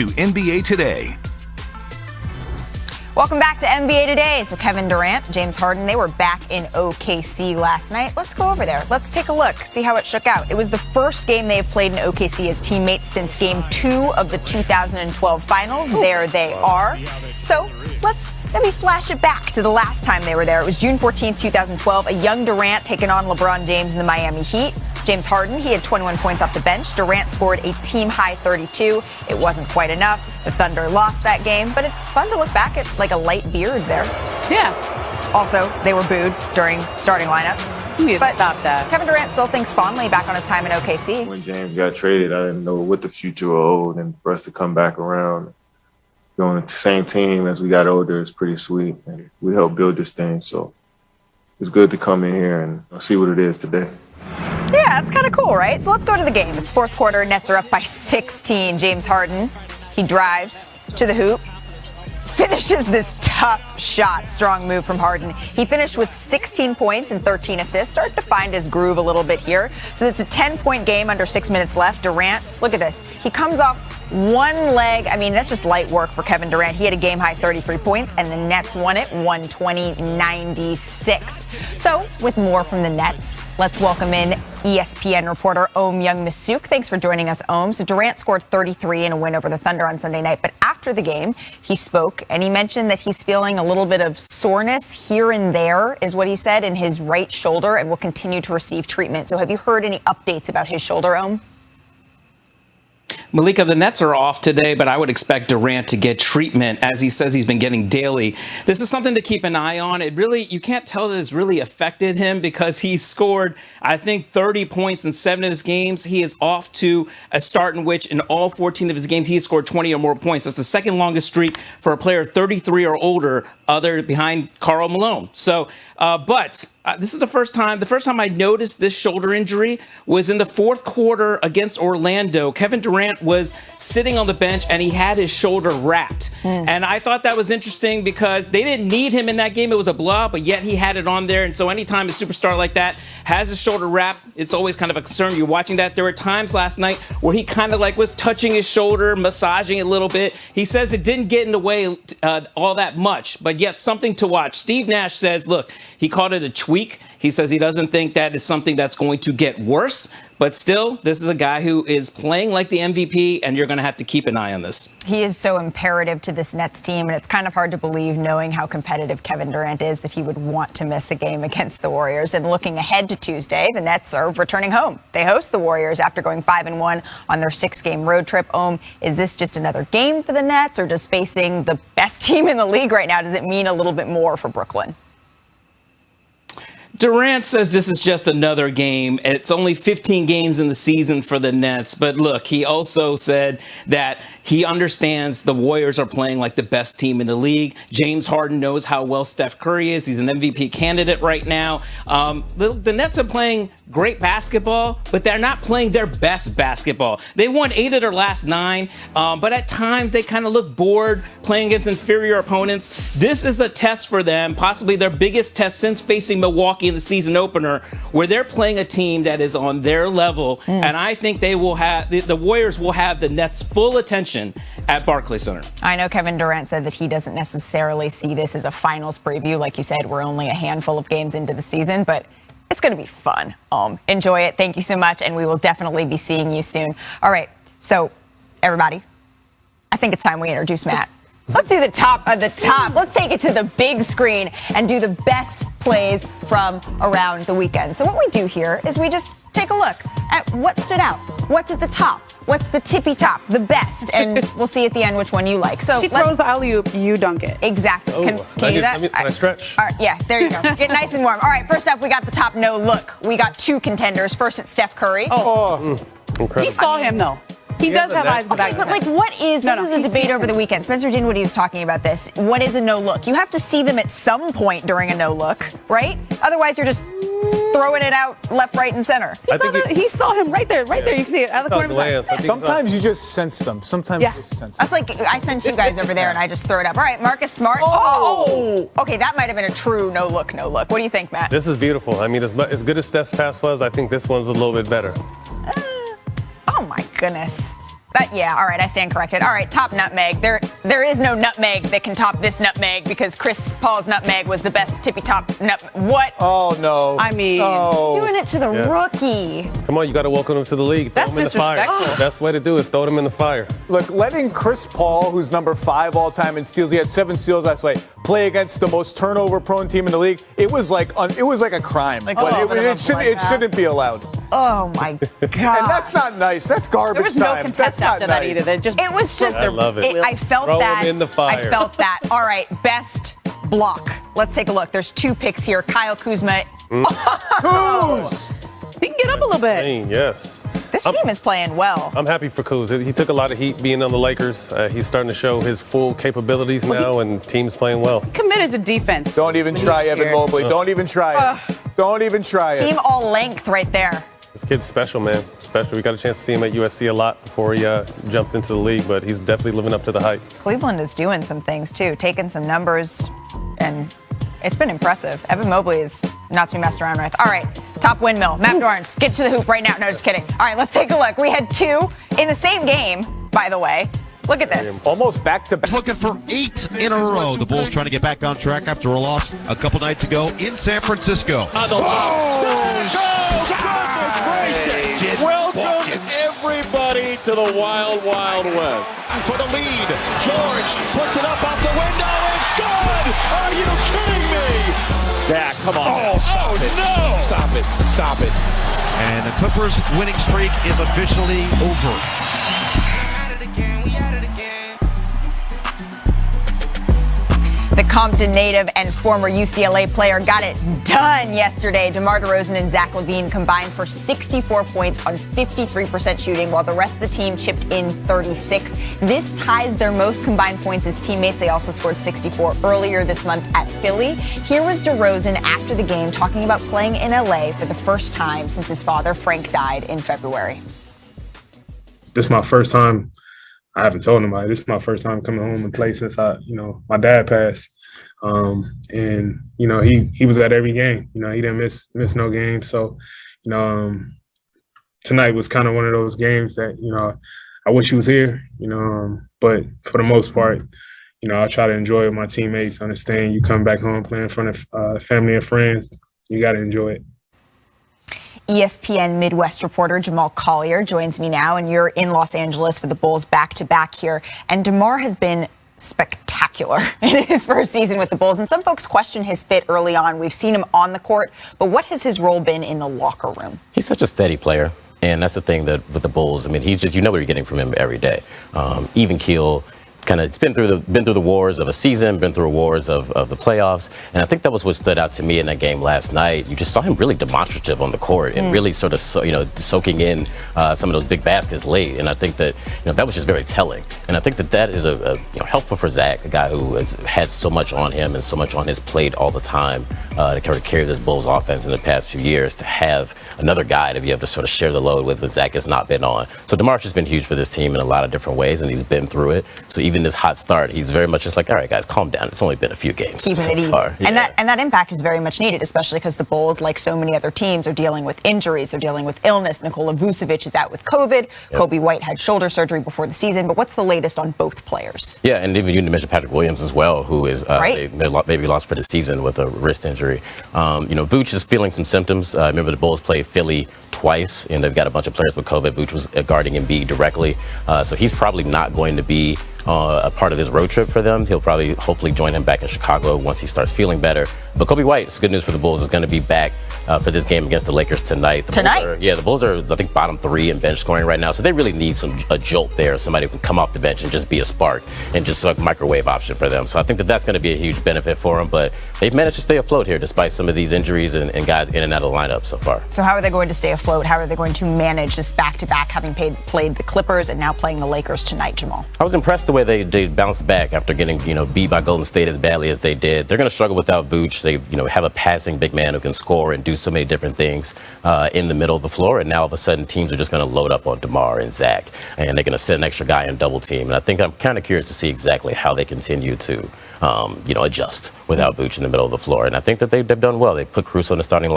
to NBA Today. Welcome back to NBA Today. So Kevin Durant, James Harden, they were back in OKC last night. Let's go over there. Let's take a look, see how it shook out. It was the first game they have played in OKC as teammates since Game 2 of the 2012 Finals. There they are. So let's maybe flash it back to the last time they were there. It was June 14th, 2012. A young Durant taking on LeBron James in the Miami Heat. James Harden, he had 21 points off the bench. Durant scored a team-high 32. It wasn't quite enough. The Thunder lost that game, but it's fun to look back at like a light beard there. Yeah. Also, they were booed during starting lineups. You need to stop that. Kevin Durant still thinks fondly back on his time in OKC. When James got traded, I didn't know what the future would hold, and for us to come back around, going to the same team as we got older is pretty sweet, and we helped build this thing, so it's good to come in here and see what it is today. Yeah, it's kind of cool, right? So let's go to the game. It's fourth quarter. Nets are up by 16. James Harden, he drives to the hoop, finishes this tough shot. Strong move from Harden. He finished with 16 points and 13 assists. Started to find his groove a little bit here. So it's a 10-point game under 6 minutes left. Durant, look at this. He comes off one leg. I mean, that's just light work for Kevin Durant. He had a game-high 33 points, and the Nets won it 120-96. So with more from the Nets, let's welcome in ESPN reporter Om Young-Misuk. Thanks for joining us, Om. So Durant scored 33 in a win over the Thunder on Sunday night, but after the game, he spoke, and he mentioned that he's feeling a little bit of soreness here and there, is what he said, in his right shoulder, and will continue to receive treatment. So have you heard any updates about his shoulder, Om? Malika, the Nets are off today, but I would expect Durant to get treatment, as he says he's been getting daily. This is something to keep an eye on. It really, you can't tell that it's really affected him because he scored, I think, 30 points in 7 of his games. He is off to a start in which in all 14 of his games, he has scored 20 or more points. That's the second longest streak for a player 33 or older, other behind Karl Malone. So, but this is the first time I noticed this shoulder injury was in the fourth quarter against Orlando. Kevin Durant was sitting on the bench and he had his shoulder wrapped. And I thought that was interesting because they didn't need him in that game. It was a blowout, but yet he had it on there. And so anytime a superstar like that has his shoulder wrapped, it's always kind of a concern. You're watching that. There were times last night where he kind of like was touching his shoulder, massaging it a little bit. He says it didn't get in the way all that much, but yet something to watch. Steve Nash says, look, he called it a tweak. He says he doesn't think that it's something that's going to get worse, but still, this is a guy who is playing like the MVP, and you're going to have to keep an eye on this. He is so imperative to this Nets team, and it's kind of hard to believe, knowing how competitive Kevin Durant is, that he would want to miss a game against the Warriors. And looking ahead to Tuesday, the Nets are returning home. They host the Warriors after going 5-1 on their 6-game road trip. Is this just another game for the Nets, or just facing the best team in the league right now, does it mean a little bit more for Brooklyn? Durant says this is just another game. It's only 15 games in the season for the Nets. But look, he also said that he understands the Warriors are playing like the best team in the league. James Harden knows how well Steph Curry is. He's an MVP candidate right now. The Nets are playing great basketball, but they're not playing their best basketball. They won 8 of their last 9, but at times they kind of look bored playing against inferior opponents. This is a test for them, possibly their biggest test since facing Milwaukee in the season opener, where they're playing a team that is on their level. And I think they will have the Warriors will have the Nets' full attention at Barclays Center. I know Kevin Durant said that he doesn't necessarily see this as a finals preview. Like you said, we're only a handful of games into the season, but it's going to be fun. Enjoy it. Thank you so much, and we will definitely be seeing you soon. All right, so everybody, I think it's time we introduce Matt. Let's do the top of the top. Let's take it to the big screen and do the best plays from around the weekend. So what we do here is we just take a look at what stood out. What's at the top? What's the tippy top? The best. And we'll see at the end which one you like. So she throws the alley-oop, you dunk it. Exactly. Oh, can you do that? Can I stretch? All right, yeah, there you go. Get nice and warm. All right, first up, we got the top no look. We got 2 contenders. First, it's Steph Curry. Incredible. He saw him, though. He does have eyes in the back. But like, what is, this was a debate over the weekend. Spencer Dinwiddie was talking about this. What is a no look? You have to see them at some point during a no look, right? Otherwise, you're just throwing it out left, right, and center. He saw him right there. You can see it out of the corner of his eye. Sometimes you just sense them. Sometimes you just sense them. That's like, I sent you guys over there and I just throw it up. All right, Marcus Smart. Oh! Okay, that might have been a true no look. What do you think, Matt? This is beautiful. I mean, as good as Steph's pass was, I think this one was a little bit better. Oh my goodness. Yeah, all right, I stand corrected. All right, top nutmeg. There is no nutmeg that can top this nutmeg because Chris Paul's nutmeg was the best tippy-top What? Oh, no. I mean, Doing it to the rookie. Come on, you got to welcome him to the league. Throw That's him in the fire. disrespectful. Best way to do it is throw him in the fire. Look, letting Chris Paul, who's number 5 all time in steals, he had 7 steals last night, play against the most turnover-prone team in the league. It was like a crime. Like, it shouldn't be allowed. Oh my God. And that's not nice. That's garbage there was no time. contest That's not after that nice. either. It was just. I love it. I felt Throw that. him in the fire. I felt that. All right, best block. Let's take a look. There's 2 picks here. Kyle Kuzma. Kuz! He can get up a little bit. Yes. This team is playing well. I'm happy for Kuz. He took a lot of heat being on the Lakers. He's starting to show his full capabilities now, and team's playing well. Committed to defense. Don't even try, Evan Mobley. Don't even try it. Don't even try it. Team all length right there. This kid's special, man. Special. We got a chance to see him at USC a lot before he jumped into the league, but he's definitely living up to the hype. Cleveland is doing some things too, taking some numbers, and it's been impressive. Evan Mobley is not to be messed around with. All right, top windmill. Matt Dorrance, get to the hoop right now. No, just kidding. All right, let's take a look. We had 2 in the same game, by the way. Look at this. Almost back to back. Looking for 8 in a row. The Bulls trying to get back on track after a loss a couple nights ago in San Francisco. On the Welcome everybody to the Wild Wild West. For the lead, George puts it up off the window. It's good. Are you kidding me? Zach, come on. Oh, stop it. No. Stop it. Stop it. And the Clippers' winning streak is officially over. The Compton native and former UCLA player got it done yesterday. DeMar DeRozan and Zach LaVine combined for 64 points on 53% shooting, while the rest of the team chipped in 36. This ties their most combined points as teammates. They also scored 64 earlier this month at Philly. Here was DeRozan after the game talking about playing in LA for the first time since his father, Frank, died in February. This is my first time. I haven't told nobody. This is my first time coming home and play since my dad passed. And he was at every game. He didn't miss no games. So, tonight was kind of one of those games that, I wish he was here, but for the most part, I try to enjoy it with my teammates. Understand you come back home playing in front of family and friends, you got to enjoy it. ESPN Midwest reporter Jamal Collier joins me now, and you're in Los Angeles for the Bulls back-to-back here. And DeMar has been spectacular in his first season with the Bulls, and some folks question his fit early on. We've seen him on the court, but what has his role been in the locker room? He's such a steady player, and that's the thing that with the Bulls, I mean, he's just, what you're getting from him every day. Even keel. It's been through the wars of a season, been through wars of the playoffs, and I think that was what stood out to me in that game last night. You just saw him really demonstrative on the court and really sort of soaking in some of those big baskets late, and I think that that was just very telling. And I think that is a helpful for Zach, a guy who has had so much on him and so much on his plate all the time to carry this Bulls offense in the past few years. To have another guy to be able to sort of share the load with when Zach has not been on. So DeMar's just been huge for this team in a lot of different ways, and he's been through it. So even this hot start, he's very much just like, all right, guys, calm down. It's only been a few games so far. And that impact is very much needed, especially because the Bulls, like so many other teams, are dealing with injuries. They're dealing with illness. Nikola Vucevic is out with COVID. Yep. Kobe White had shoulder surgery before the season. But what's the latest on both players? Yeah, and even you mentioned Patrick Williams as well, who is maybe lost for the season with a wrist injury. Vooch is feeling some symptoms. Remember the Bulls played Philly twice, and they've got a bunch of players with COVID. Vooch was guarding Embiid directly, so he's probably not going to be a part of this road trip for them. He'll probably hopefully join him back in Chicago once he starts feeling better. But Kobe White, it's good news for the Bulls, is going to be back for this game against the Lakers tonight. The Bulls are, I think, bottom 3 in bench scoring right now, so they really need a jolt there, somebody who can come off the bench and just be a spark and just like a microwave option for them. So I think that's going to be a huge benefit for them, but they've managed to stay afloat here despite some of these injuries and guys in and out of the lineup so far. So how are they going to stay afloat? How are they going to manage this back-to-back, having played the Clippers and now playing the Lakers tonight, Jamal? I was impressed the way they bounced back after getting beat by Golden State as badly as they did. They're going to struggle without Vooch. They have a passing big man who can score and do so many different things in the middle of the floor, and now all of a sudden teams are just going to load up on DeMar and Zach, and they're going to set an extra guy in double team. And I think I'm kind of curious to see exactly how they continue to adjust without Vooch in the middle of the floor. And I think that they've done well. They put Caruso in the starting